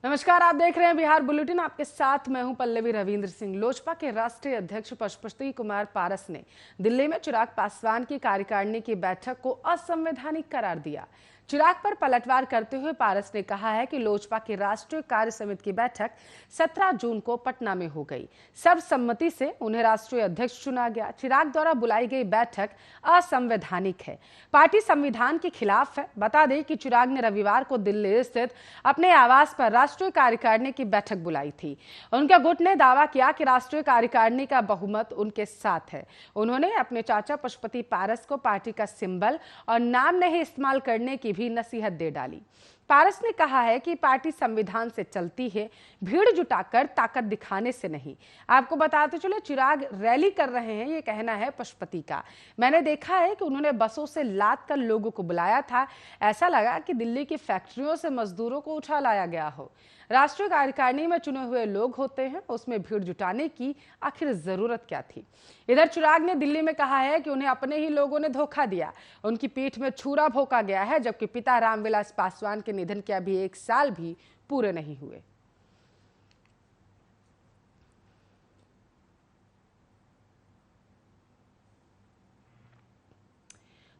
नमस्कार, आप देख रहे हैं बिहार बुलेटिन। आपके साथ मैं हूं पल्लवी रविंद्र सिंह। लोजपा के राष्ट्रीय अध्यक्ष पशुपति कुमार पारस ने दिल्ली में चिराग पासवान की कार्यकारिणी की बैठक को असंवैधानिक करार दिया। चिराग पर पलटवार करते हुए पारस ने कहा है कि लोजपा की राष्ट्रीय कार्य समिति की बैठक 17 जून को पटना में हो गई। सर्वसम्मति से उन्हें राष्ट्रीय अध्यक्ष चुना गया। चिराग द्वारा बुलाई गई बैठक असंवैधानिक है, पार्टी संविधान के खिलाफ है। बता दें कि चिराग ने रविवार को दिल्ली स्थित अपने आवास पर राष्ट्रीय कार्यकारिणी की बैठक बुलाई थी। उनके गुट ने दावा किया कि राष्ट्रीय कार्यकारिणी का बहुमत उनके साथ है। उन्होंने अपने चाचा पशुपति पारस को पार्टी का सिंबल और नाम नहीं इस्तेमाल करने की भी नसीहत दे डाली। पारस ने कहा है कि पार्टी संविधान से चलती है, भीड़ जुटाकर ताकत दिखाने से नहीं। आपको बताते चले, चिराग रैली कर रहे हैं, ये कहना है पशुपति का। मैंने देखा है कि उन्होंने बसों से लाद कर लोगों को बुलाया था। ऐसा लगा कि दिल्ली की फैक्ट्रियों से मजदूरों को उठा लाया गया हो। राष्ट्रीय कार्यकारिणी में चुने हुए लोग होते हैं, उसमें भीड़ जुटाने की आखिर जरूरत क्या थी। इधर चिराग ने दिल्ली में कहा है कि उन्हें अपने ही लोगों ने धोखा दिया, उनकी पीठ में छुरा भोंका गया है, जबकि पिता रामविलास पासवान के निधन के अभी 1 साल भी पूरे नहीं हुए।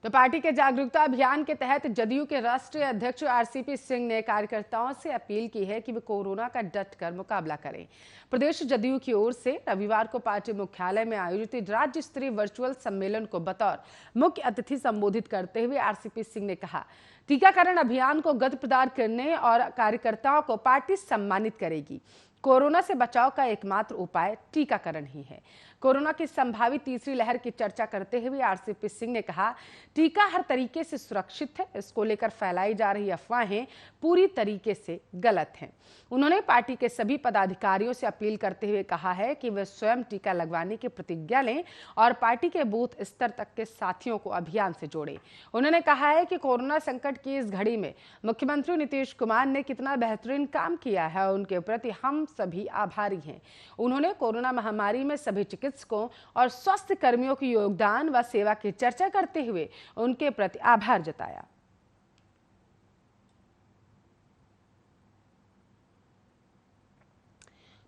तो पार्टी के जागरूकता अभियान के तहत जदयू के राष्ट्रीय अध्यक्ष आरसीपी सिंह ने कार्यकर्ताओं से अपील की है कि वे कोरोना का डटकर मुकाबला करें। प्रदेश जदयू की ओर से रविवार को पार्टी मुख्यालय में आयोजित राज्य स्तरीय वर्चुअल सम्मेलन को बतौर मुख्य अतिथि संबोधित करते हुए आरसीपी सिंह ने कहा, टीकाकरण अभियान को गति प्रदान करने और कार्यकर्ताओं को पार्टी सम्मानित करेगी। कोरोना से बचाव का एकमात्र उपाय टीकाकरण ही है। कोरोना की संभावित तीसरी लहर की चर्चा करते हुए आरसीपी सिंह ने कहा, टीका हर तरीके से सुरक्षित है, इसको लेकर फैलाई जा रही अफवाहें पूरी तरीके से गलत हैं। उन्होंने पार्टी के सभी पदाधिकारियों से अपील करते हुए कहा है कि वे स्वयं टीका लगवाने की प्रतिज्ञा लें और पार्टी के बूथ स्तर तक के साथियों को अभियान से जोड़ें। उन्होंने कहा है कि कोरोना संकट की इस घड़ी में मुख्यमंत्री नीतीश कुमार ने कितना बेहतरीन काम किया है, उनके प्रति हम सभी आभारी हैं। उन्होंने कोरोना महामारी में सभी चिकित्सकों और स्वास्थ्य कर्मियों के योगदान व सेवा की चर्चा करते हुए उनके प्रति आभार जताया।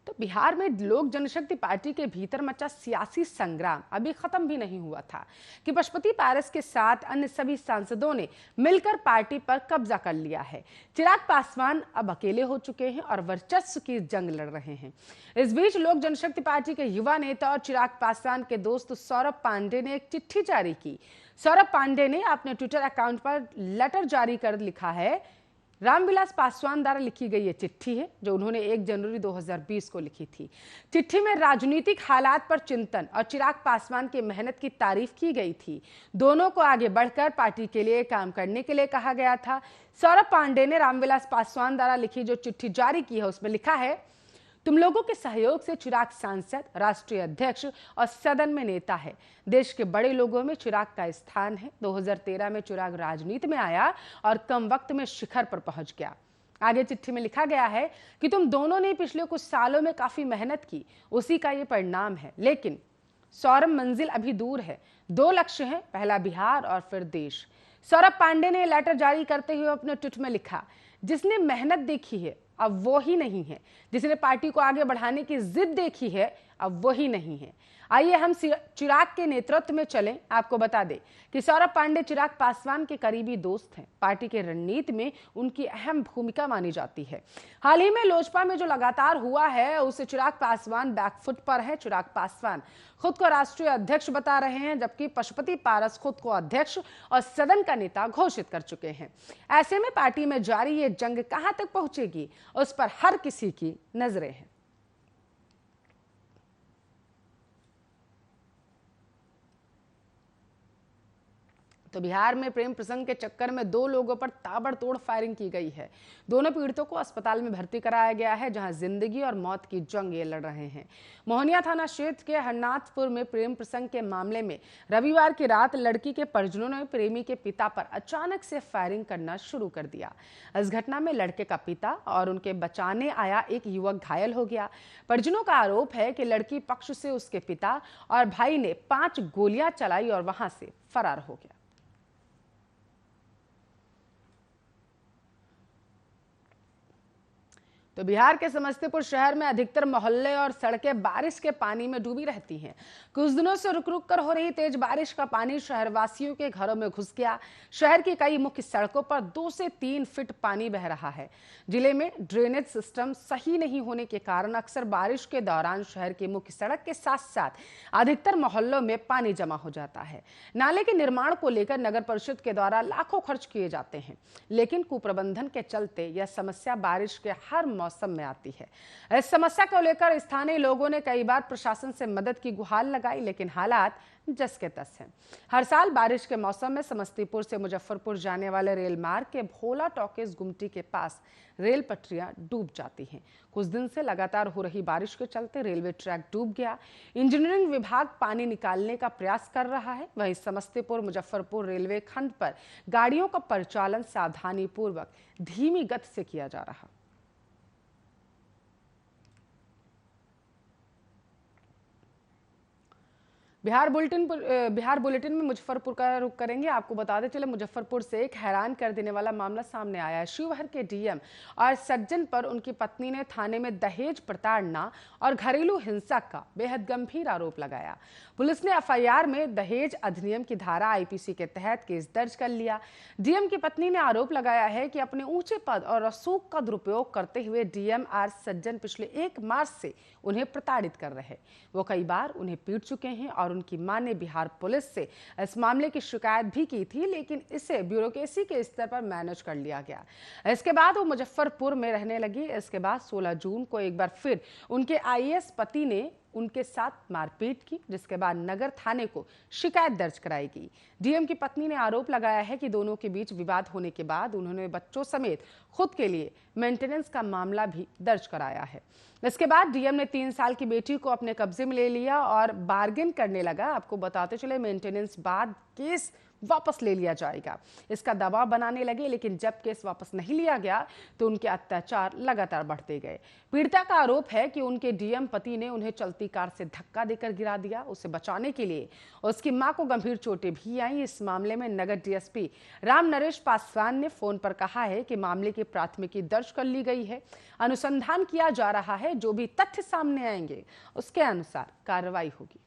तो बिहार में लोक जनशक्ति पार्टी के भीतर मचा सियासी संग्राम अभी खत्म भी नहीं हुआ था कि पशुपति पारस के साथ अन्य सभी सांसदों ने मिलकर पार्टी पर कब्जा कर लिया है। चिराग पासवान अब अकेले हो चुके हैं और वर्चस्व की जंग लड़ रहे हैं। इस बीच लोक जनशक्ति पार्टी के युवा नेता और चिराग पासवान के दोस्त सौरभ पांडे ने एक चिट्ठी जारी की। सौरभ पांडे ने अपने ट्विटर अकाउंट पर लेटर जारी कर लिखा है, रामविलास पासवान द्वारा लिखी गई ये चिट्ठी है जो उन्होंने 1 जनवरी 2020 को लिखी थी। चिट्ठी में राजनीतिक हालात पर चिंतन और चिराग पासवान की मेहनत की तारीफ की गई थी। दोनों को आगे बढ़कर पार्टी के लिए काम करने के लिए कहा गया था। सौरभ पांडे ने रामविलास पासवान द्वारा लिखी जो चिट्ठी जारी की है उसमें लिखा है, तुम लोगों के सहयोग से चिराग सांसद, राष्ट्रीय अध्यक्ष और सदन में नेता है। देश के बड़े लोगों में चिराग का स्थान है। 2013 में चिराग राजनीति में आया और कम वक्त में शिखर पर पहुंच गया। आगे चिट्ठी में लिखा गया है कि तुम दोनों ने पिछले कुछ सालों में काफी मेहनत की, उसी का ये परिणाम है। लेकिन सौरभ, मंजिल अभी दूर है। 2 लक्ष्य हैं, पहला बिहार और फिर देश। सौरभ पांडे ने लेटर जारी करते हुए अपने ट्वीट में लिखा, जिसने मेहनत देखी है अब वो ही नहीं है, जिसने पार्टी को आगे बढ़ाने की जिद देखी है अब वो ही नहीं है। आइए हम चिराग के नेतृत्व में चलें। आपको बता दें कि सौरभ पांडे चिराग पासवान के करीबी दोस्त हैं। पार्टी के रणनीति में उनकी अहम भूमिका मानी जाती है। हाल ही में लोजपा में जो लगातार हुआ है उससे चिराग पासवान बैकफुट पर है। चिराग पासवान खुद को राष्ट्रीय अध्यक्ष बता रहे हैं, जबकि पशुपति पारस खुद को अध्यक्ष और सदन का नेता घोषित कर चुके हैं। ऐसे में पार्टी में जारी ये जंग कहां तक पहुंचेगी, उस पर हर किसी की नजरें हैं। तो बिहार में प्रेम प्रसंग के चक्कर में 2 लोगों पर ताबड़तोड़ फायरिंग की गई है। दोनों पीड़ितों को अस्पताल में भर्ती कराया गया है, जहां जिंदगी और मौत की जंग ये लड़ रहे हैं। मोहनिया थाना क्षेत्र के हरनाथपुर में प्रेम प्रसंग के मामले में रविवार की रात लड़की के परिजनों ने प्रेमी के पिता पर अचानक से फायरिंग करना शुरू कर दिया। इस घटना में लड़के का पिता और उनके बचाने आया एक युवक घायल हो गया। परिजनों का आरोप है कि लड़की पक्ष से उसके पिता और भाई ने 5 गोलियां चलाई और वहां से फरार हो गया। तो बिहार के समस्तीपुर शहर में अधिकतर मोहल्ले और सड़कें बारिश के पानी में डूबी रहती हैं। कुछ दिनों से रुक रुक कर हो रही तेज बारिश का पानी शहरवासियों के घरों में घुस गया। शहर की कई मुख्य सड़कों पर 2 से 3 फीट पानी बह रहा है। जिले में ड्रेनेज सिस्टम सही नहीं होने के कारण अक्सर बारिश के दौरान शहर की मुख्य सड़क के साथ साथ अधिकतर मोहल्लों में पानी जमा हो जाता है। नाले के निर्माण को लेकर नगर परिषद के द्वारा लाखों खर्च किए जाते हैं, लेकिन कुप्रबंधन के चलते यह समस्या बारिश के हर मौसम में आती है। इस समस्या को लेकर स्थानीय लोगों ने कई बार प्रशासन से मदद की गुहार लगाई, लेकिन हालात जस के तस हैं। हर साल बारिश के मौसम में समस्तीपुर से मुजफ्फरपुर जाने वाले रेल मार्ग के भोला टॉकीज गुमटी के पास रेल पटरियां डूब जाती हैं। कुछ दिन से लगातार हो रही बारिश के चलते रेलवे ट्रैक डूब गया। इंजीनियरिंग विभाग पानी निकालने का प्रयास कर रहा है। वहीं समस्तीपुर मुजफ्फरपुर रेलवे खंड पर गाड़ियों का परिचालन सावधानी पूर्वक धीमी गति से किया जा रहा। बिहार बुलेटिन में मुजफ्फरपुर का रुख करेंगे। आपको बताते चले, मुजफ्फरपुर से एक हैरान कर देने वाला मामला सामने आया है। शिवहर के डीएम और सज्जन पर उनकी पत्नी ने थाने में दहेज प्रताड़ना और घरेलू हिंसा का बेहद गंभीर आरोप लगाया। पुलिस ने एफआईआर में दहेज अधिनियम की धारा आईपीसी के तहत केस दर्ज कर लिया। डीएम की पत्नी ने आरोप लगाया है कि अपने ऊंचे पद और रसूख का दुरुपयोग करते हुए डीएम आर सज्जन पिछले 1 मार्च से उन्हें प्रताड़ित कर रहे। वो कई बार उन्हें पीट चुके हैं और उनकी मां ने बिहार पुलिस से इस मामले की शिकायत भी की थी, लेकिन इसे ब्यूरोक्रेसी के स्तर पर मैनेज कर लिया गया। इसके बाद वो मुजफ्फरपुर में रहने लगी। इसके बाद 16 जून को एक बार फिर उनके आईएएस पति ने उनके साथ मारपीट की, जिसके बाद नगर थाने को शिकायत दर्ज कराई गई। डीएम की पत्नी ने आरोप लगाया है कि दोनों के बीच विवाद होने के बाद उन्होंने बच्चों समेत खुद के लिए मेंटेनेंस का मामला भी दर्ज कराया है। इसके बाद डीएम ने 3 साल की बेटी को अपने कब्जे में ले लिया और बार्गेन करने लगा। आपको बताते चले, मेंटेनेंस बाद केस वापस ले लिया जाएगा, इसका दबाव बनाने लगे, लेकिन जब केस वापस नहीं लिया गया तो उनके अत्याचार लगातार बढ़ते गए। पीड़िता का आरोप है कि उनके डीएम पति ने उन्हें चलती कार से धक्का देकर गिरा दिया। उसे बचाने के लिए उसकी मां को गंभीर चोटें भी आई। इस मामले में नगर डीएसपी राम नरेश पासवान ने फोन पर कहा है कि मामले की प्राथमिकी दर्ज कर ली गई है, अनुसंधान किया जा रहा है, जो भी तथ्य सामने आएंगे उसके अनुसार कार्रवाई होगी।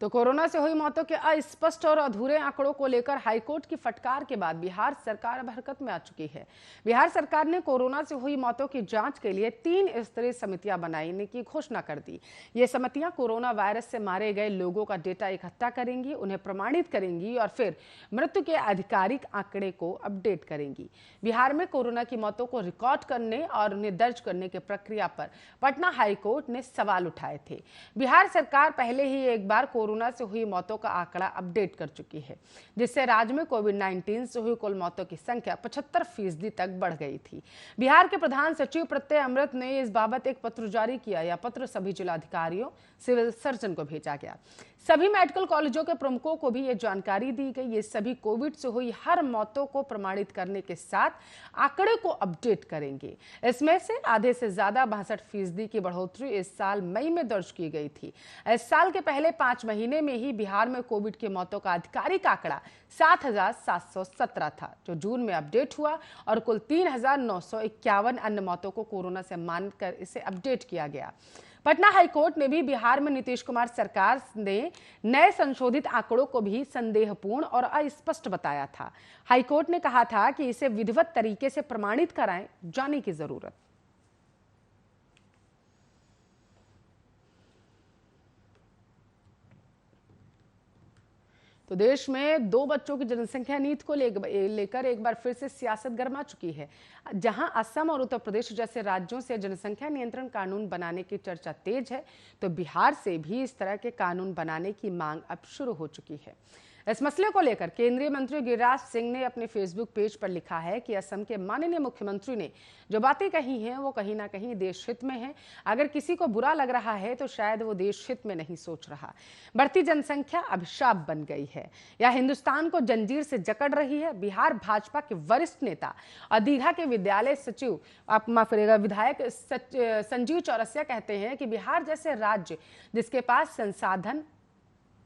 तो कोरोना से हुई मौतों के अस्पष्ट और अधूरे आंकड़ों को लेकर हाईकोर्ट की फटकार के बाद बिहार सरकार अब हरकत में आ चुकी है। बिहार सरकार ने कोरोना से हुई मौतों की जांच के लिए 3 स्तरीय समितियां बनाने की घोषणा कर दी। ये समितियां कोरोना वायरस से मारे गए लोगों का डेटा इकट्ठा करेंगी, उन्हें प्रमाणित करेंगी और फिर मृत्यु के आधिकारिक आंकड़े को अपडेट करेंगी। बिहार में कोरोना की मौतों को रिकॉर्ड करने और उन्हें दर्ज करने की प्रक्रिया पर पटना हाईकोर्ट ने सवाल उठाए थे। बिहार सरकार पहले ही एक बार कोरोना से हुई मौतों का आंकड़ा अपडेट कर चुकी है, जिससे राज्य में कोविड-19 से हुई कुल मौतों की संख्या 75% तक बढ़ गई थी। बिहार के प्रधान सचिव प्रत्यय अमृत ने इस बाबत एक पत्र जारी किया। यह पत्र सभी जिलाधिकारियों, सिविल सर्जन को भेजा गया। सभी मेडिकल कॉलेजों के प्रमुखों को भी ये जानकारी दी गई। ये सभी कोविड से हुई हर मौतों को प्रमाणित करने के साथ आंकड़े को अपडेट करेंगे। इसमें से आधे से ज्यादा 62% की बढ़ोतरी इस साल मई में दर्ज की गई थी। इस साल के पहले 5 महीने में ही बिहार में कोविड की मौतों का आधिकारिक आंकड़ा 7,717 था, जो जून में अपडेट हुआ और कुल 3,951 अन्य मौतों को कोरोना से मानकर इसे अपडेट किया गया। पटना हाईकोर्ट ने भी बिहार में नीतीश कुमार सरकार ने नए संशोधित आंकड़ों को भी संदेहपूर्ण और अस्पष्ट बताया था। हाईकोर्ट ने कहा था कि इसे विधिवत तरीके से प्रमाणित कराए जाने की जरूरत। तो देश में 2 बच्चों की जनसंख्या नीति को लेकर एक बार फिर से सियासत गर्मा चुकी है। जहां असम और उत्तर प्रदेश जैसे राज्यों से जनसंख्या नियंत्रण कानून बनाने की चर्चा तेज है, तो बिहार से भी इस तरह के कानून बनाने की मांग अब शुरू हो चुकी है। इस मसले को लेकर केंद्रीय मंत्री गिरिराज सिंह ने अपने फेसबुक पेज पर लिखा है कि असम के माननीय मुख्यमंत्री ने जो बातें कही हैं वो कहीं ना कहीं देश हित में है। अगर किसी को बुरा लग रहा है तो शायद वो देश हित में नहीं सोच रहा। बढ़ती जनसंख्या अभिशाप बन गई है या हिंदुस्तान को जंजीर से जकड़ रही है। बिहार भाजपा के वरिष्ठ नेता और दीघा के विद्यालय सचिव विधायक संजीव चौरसिया कहते हैं कि बिहार जैसे राज्य जिसके पास संसाधन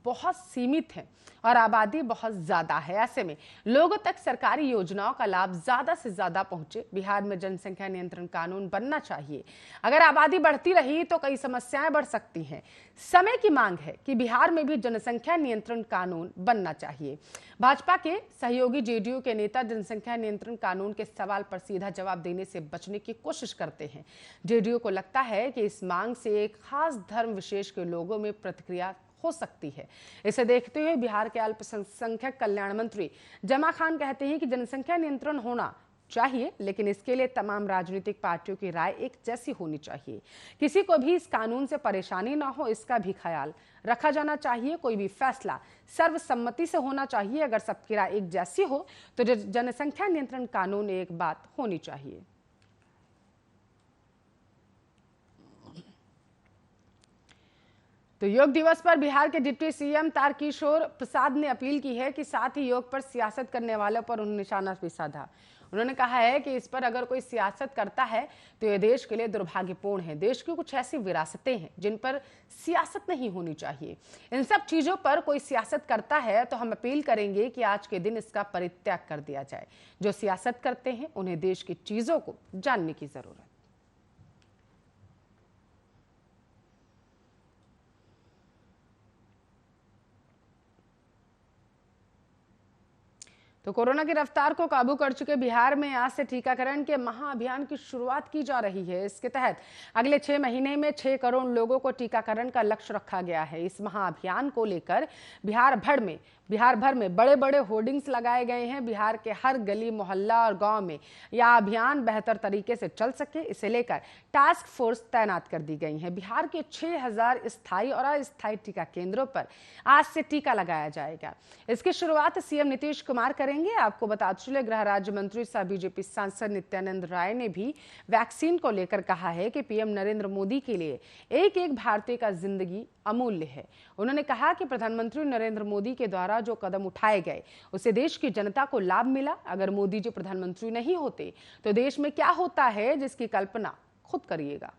बहुत सीमित हैं और आबादी बहुत ज्यादा है। ऐसे में लोगों तक सरकारी योजनाओं का लाभ ज्यादा से ज्यादा पहुंचे। बिहार में जनसंख्या नियंत्रण कानून बनना चाहिए। अगर आबादी बढ़ती रही तो कई समस्याएं बढ़ सकती हैं। समय की मांग है कि बिहार में भी जनसंख्या नियंत्रण कानून बनना चाहिए। भाजपा के सहयोगी जेडीयू के नेता जनसंख्या नियंत्रण कानून के सवाल पर सीधा जवाब देने से बचने की कोशिश करते हैं। जेडीयू को लगता है कि इस मांग से एक खास धर्म विशेष के लोगों में प्रतिक्रिया हो सकती है। इसे देखते हुए बिहार के अल्पसंख्यक कल्याण मंत्री जमा खान कहते हैं कि जनसंख्या नियंत्रण होना चाहिए, लेकिन इसके लिए तमाम राजनीतिक पार्टियों की राय एक जैसी होनी चाहिए। किसी को भी इस कानून से परेशानी ना हो, इसका भी ख्याल रखा जाना चाहिए। कोई भी फैसला सर्वसम्मति से होना चाहिए। अगर सबकी राय एक जैसी हो तो जनसंख्या नियंत्रण कानून एक बात होनी चाहिए। तो योग दिवस पर बिहार के डिप्टी सीएम तारकिशोर प्रसाद ने अपील की है कि साथ ही योग पर सियासत करने वालों पर उन्होंने निशाना भी साधा। उन्होंने कहा है कि इस पर अगर कोई सियासत करता है तो यह देश के लिए दुर्भाग्यपूर्ण है। देश की कुछ ऐसी विरासतें हैं जिन पर सियासत नहीं होनी चाहिए। इन सब चीजों पर कोई सियासत करता है तो हम अपील करेंगे कि आज के दिन इसका परित्याग कर दिया जाए। जो सियासत करते हैं उन्हें देश की चीजों को जानने की जरूरत है। तो कोरोना की रफ्तार को काबू कर चुके बिहार में आज से टीकाकरण के महाअभियान की शुरुआत की जा रही है। इसके तहत अगले 6 महीने में 6 करोड़ लोगों को टीकाकरण का लक्ष्य रखा गया है। इस महाअभियान को लेकर बिहार भर में बड़े बड़े होर्डिंग्स लगाए गए हैं। बिहार के हर गली मोहल्ला और गांव में यह अभियान बेहतर तरीके से चल सके, इसे लेकर टास्क फोर्स तैनात कर दी गई है। बिहार के 6000 स्थायी और अस्थायी टीका केंद्रों पर आज से टीका लगाया जाएगा। इसकी शुरुआत सीएम नीतीश कुमार करेंगे। आपको बता चले, गृह राज्य मंत्री सह बीजेपी सांसद नित्यानंद राय ने भी वैक्सीन को लेकर कहा है कि पीएम नरेंद्र मोदी के लिए एक एक भारतीय का जिंदगी अमूल्य है। उन्होंने कहा कि प्रधानमंत्री नरेंद्र मोदी के द्वारा जो कदम उठाए गए उससे देश की जनता को लाभ मिला। अगर मोदी जी प्रधानमंत्री नहीं होते तो देश में क्या होता है, जिसकी कल्पना खुद करिएगा।